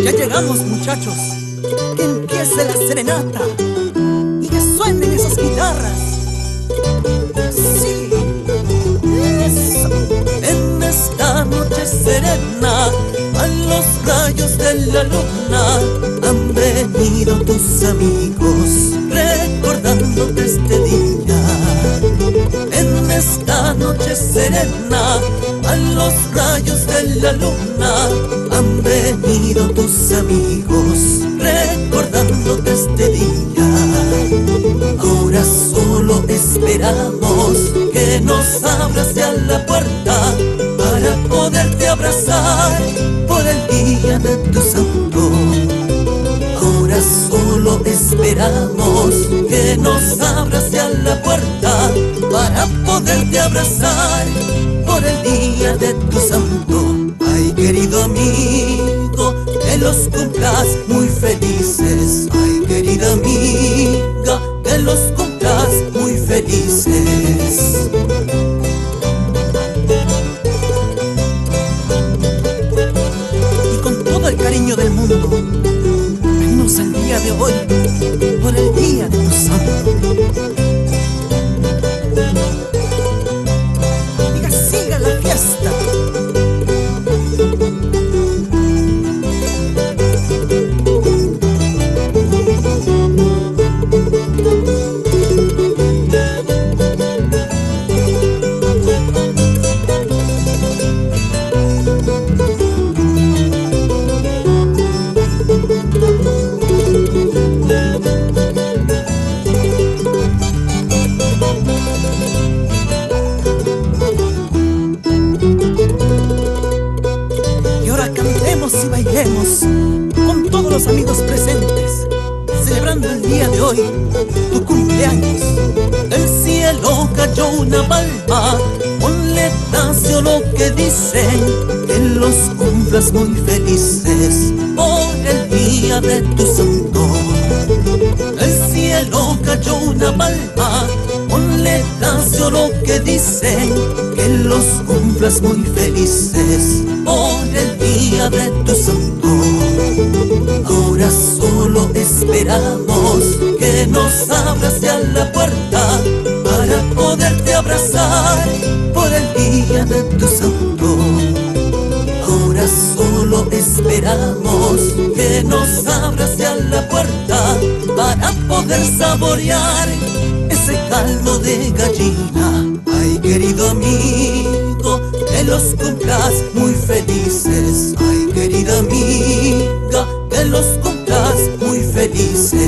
Ya llegamos, muchachos. Que empiece la serenata y que suenen esas guitarras. Sí, eso. En esta noche serena, a los rayos de la luna, han venido tus amigos recordándote este día. En esta noche serena, a los rayos de la luna, han venido tus amigos recordándote este día. Ahora solo esperamos que nos abras ya la puerta para poderte abrazar por el día de tu santo. Ahora solo esperamos que nos abras ya la puerta para poderte abrazar por el día de tu santo. Ay, querido amigo, que los cumplas muy felices. Ay, querida amiga, que los cumplas muy felices. Y con todo el cariño del mundo, venimos al día de hoy por el día de tu santo. Y que siga la fiesta. Y bailemos con todos los amigos presentes, celebrando el día de hoy, tu cumpleaños. Del cielo cayó una palma, ponle tacio lo que dicen, que los cumplas muy felices por el día de tu santo. Del cielo cayó una palma, ponle tacio lo que dicen, que los cumplas muy felices por el día de tu santo. Ahora solo esperamos que nos abras ya la puerta para poderte abrazar por el día de tu santo. Ahora solo esperamos que nos abras ya la puerta para poder saborear ese caldo de gallina. Ay, querido amigo, que los cumplas muy felices. Ay, querida amiga, que los cumplas muy felices.